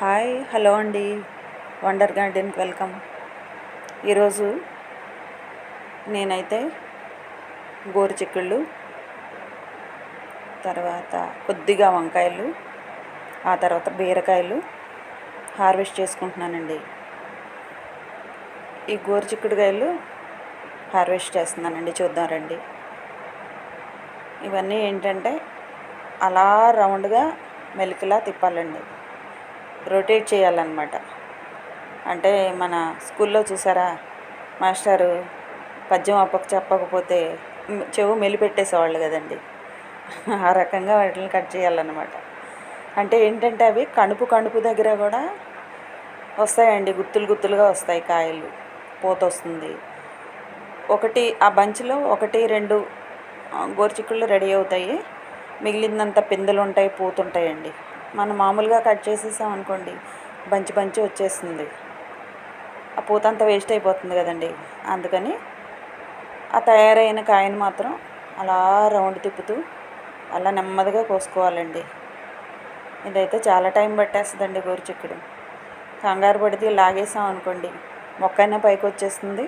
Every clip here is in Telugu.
హాయ్ హలో అండి. వండర్ గార్డెన్కి వెల్కమ్. ఈరోజు నేనైతే గోరుచిక్కుళ్ళు, తర్వాత కొద్దిగా వంకాయలు, ఆ తర్వాత బీరకాయలు హార్వెస్ట్ చేసుకుంటున్నానండి. ఈ గోరుచిక్కుడుకాయలు హార్వెస్ట్ చేస్తున్నానండి, చూద్దాం రండి. ఇవన్నీ ఏంటంటే అలా రౌండ్గా మెలికలా తిప్పాలండి, రొటేట్ చేయాలన్నమాట. అంటే మన స్కూల్లో చూసారా, మాస్టారు పద్యం చెప్పకపోతే చెవు మెలిపెట్టేసేవాళ్ళు కదండి. ఆ రకంగా వాటిని కట్ చేయాలన్నమాట. అంటే ఏంటంటే అవి కణుపు దగ్గర కూడా వస్తాయండి, గుత్తులుగా వస్తాయి కాయలు, పూత వస్తుంది. ఆ బంచ్లో 1-2 గోరుచిక్కుళ్ళు రెడీ అవుతాయి, మిగిలిందంతా పిందెలు ఉంటాయి, పూత ఉంటాయండి. మనం మామూలుగా కట్ చేసేసాం అనుకోండి, బంచి వచ్చేస్తుంది, ఆ పూత అంతా వేస్ట్ అయిపోతుంది కదండి. అందుకని ఆ తయారైన కాయను మాత్రం అలా రౌండ్ తిప్పుతూ అలా నెమ్మదిగా కోసుకోవాలండి. ఇదైతే చాలా టైం పట్టేస్తుందండి. గోరుచిక్కుడు కంగారు పడితే లాగేసాం అనుకోండి, మొక్కైనా పైకి వచ్చేస్తుంది,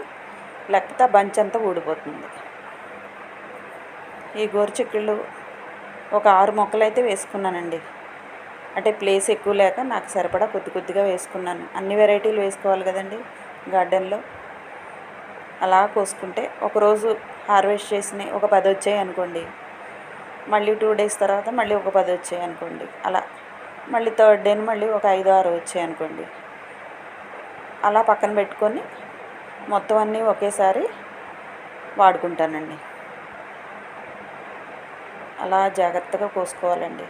లేకపోతే ఆ బంచ్ అంతా ఊడిపోతుంది. ఈ గోరుచిక్కుళ్ళు ఒక 6 మొక్కలు అయితే వేసుకున్నానండి. అంటే ప్లేస్ ఎక్కువ లేక నాకు సరిపడా కొద్దిగా వేసుకున్నాను. అన్ని వెరైటీలు వేసుకోవాలి కదండి గార్డెన్లో. అలా కోసుకుంటే ఒకరోజు హార్వెస్ట్ చేసినవి ఒక 10 వచ్చాయి అనుకోండి, మళ్ళీ 2 డేస్ తర్వాత మళ్ళీ ఒక 10 వచ్చాయి అనుకోండి, అలా మళ్ళీ 3rd డేని మళ్ళీ ఒక 5-6 వచ్చాయి అనుకోండి, అలా పక్కన పెట్టుకొని మొత్తం అన్నీ ఒకేసారి వాడుకుంటానండి. అలా జాగ్రత్తగా కోసుకోవాలండి.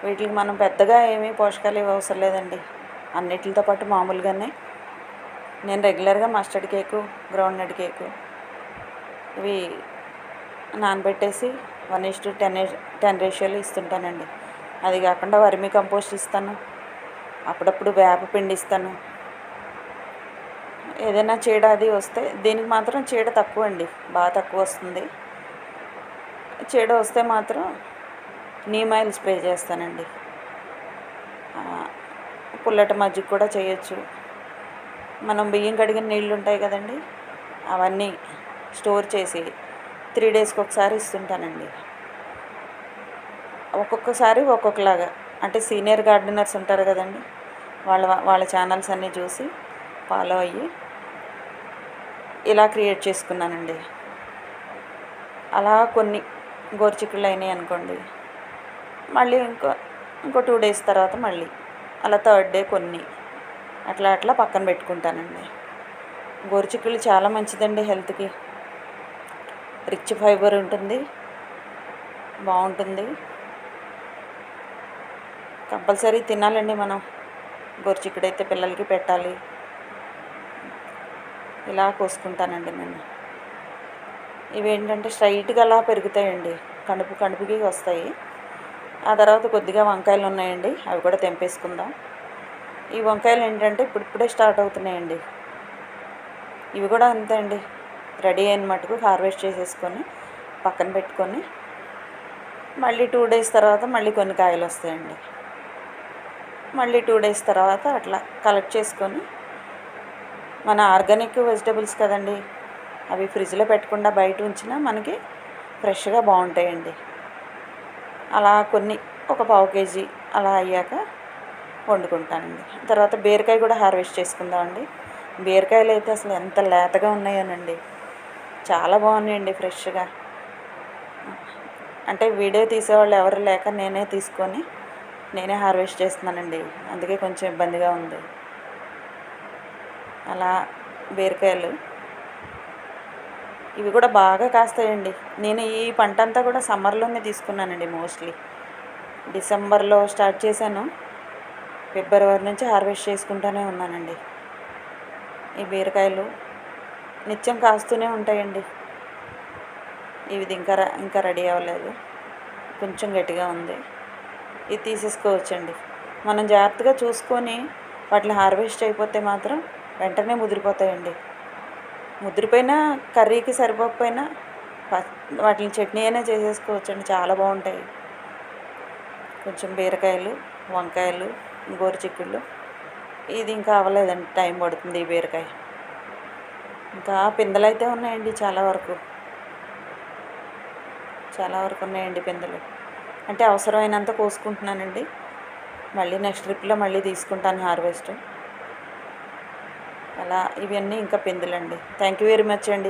వీటికి మనం పెద్దగా ఏమీ పోషకాలు అవసరం లేదండి. అన్నిటితో పాటు మామూలుగానే నేను రెగ్యులర్గా మస్టర్డ్ కేకు, గ్రౌండ్నట్ కేకు ఇవి నానబెట్టేసి 1:10 రేషియోలో ఇస్తుంటానండి. అది కాకుండా వర్మీ కంపోస్ట్ ఇస్తాను, అప్పుడప్పుడు వేప పిండి ఇస్తాను. ఏదైనా చీడ అది వస్తే, దీనికి మాత్రం చీడ తక్కువ అండి, బాగా తక్కువ వస్తుంది. చీడ వస్తే మాత్రం నీమ్ ఆయిల్ స్ప్రే చేస్తానండి. పుల్లటి మజ్జిగ కూడా చేయొచ్చు. మనం బియ్యం కడిగిన నీళ్ళు ఉంటాయి కదండి, అవన్నీ స్టోర్ చేసి 3 డేస్కి ఒకసారి ఇస్తుంటానండి. ఒక్కొక్కసారి ఒక్కొక్కలాగా, అంటే సీనియర్ గార్డెనర్స్ ఉంటారు కదండి, వాళ్ళ ఛానల్స్ అన్నీ చూసి ఫాలో అయ్యి ఇలా క్రియేట్ చేసుకున్నానండి. అలా కొన్ని గోరుచిక్కుళ్ళు అయినాయి అనుకోండి, మళ్ళీ ఇంకో 2 డేస్ తర్వాత మళ్ళీ అలా 3rd డే కొన్ని అట్లా పక్కన పెట్టుకుంటానండి. గోరుచిక్కుళ్ళు చాలా మంచిదండి హెల్త్కి. రిచ్ ఫైబర్ ఉంటుంది, బాగుంటుంది. కంపల్సరీ తినాలండి మనం. గోరుచిక్కుడు అయితే పిల్లలకి పెట్టాలి. ఇలా కోసుకుంటానండి నేను. ఇవి ఏంటంటే స్ట్రైట్గా అలా పెరుగుతాయండి, కణుపుకి వస్తాయి. ఆ తర్వాత కొద్దిగా వంకాయలు ఉన్నాయండి, అవి కూడా తెంపేసుకుందాం. ఈ వంకాయలు ఏంటంటే ఇప్పుడిప్పుడే స్టార్ట్ అవుతున్నాయండి. ఇవి కూడా అంతే అండి, రెడీ అయిన మటుకు హార్వెస్ట్ చేసేసుకొని పక్కన పెట్టుకొని మళ్ళీ 2 డేస్ తర్వాత మళ్ళీ కొన్ని కాయలు వస్తాయండి. మళ్ళీ 2 డేస్ తర్వాత అట్లా కలెక్ట్ చేసుకొని, మన ఆర్గానిక్ వెజిటబుల్స్ కదండి, అవి ఫ్రిడ్జ్లో పెట్టకుండా బయట ఉంచినా మనకి ఫ్రెష్గా బాగుంటాయండి. అలా కొన్ని ఒక 1/2 కేజీ అలా అయ్యాక వండుకుంటానండి. తర్వాత బీరకాయ కూడా హార్వెస్ట్ చేసుకుందామండి. బీరకాయలు అయితే అసలు ఎంత లేతగా ఉన్నాయోనండి, చాలా బాగున్నాయండి ఫ్రెష్గా. అంటే వీడియో తీసేవాళ్ళు ఎవరు లేక నేనే హార్వెస్ట్ చేస్తున్నానండి, అందుకే కొంచెం ఇబ్బందిగా ఉంది. అలా బీరకాయలు ఇవి కూడా బాగా కాస్తాయండి. నేను ఈ పంట అంతా కూడా సమ్మర్లోనే తీసుకున్నానండి. మోస్ట్లీ డిసెంబర్లో స్టార్ట్ చేశాను, ఫిబ్రవరి నుంచి హార్వెస్ట్ చేసుకుంటూనే ఉన్నానండి. ఈ బీరకాయలు నిత్యం కాస్తూనే ఉంటాయండి. ఇది ఇంకా రెడీ అవ్వలేదు, కొంచెం గట్టిగా ఉంది. ఇది తీసేసుకోవచ్చండి. మనం జాగ్రత్తగా చూసుకొని వాటిని హార్వెస్ట్ అయిపోతే మాత్రం వెంటనే ముదిరిపోతాయండి. ముదిరిపోయినా కర్రీకి సరిపోకపోయినా వాటిని చట్నీ అయినా చేసేసుకోవచ్చండి, చాలా బాగుంటాయి. కొంచెం బీరకాయలు, వంకాయలు, గోరు చిక్కుళ్ళు. ఇది ఇంకా అవ్వలేదండి, టైం పడుతుంది ఈ బీరకాయ. ఇంకా పిందెలు అయితే ఉన్నాయండి, చాలా వరకు ఉన్నాయండి పిందెలు. అంటే అవసరమైనంత కోసుకుంటున్నానండి. మళ్ళీ నెక్స్ట్ ట్రిప్లో మళ్ళీ తీసుకుంటాను హార్వెస్ట్. అలా ఇవన్నీ ఇంకా పిందెలండి. థ్యాంక్ యూ వెరీ మచ్ అండి.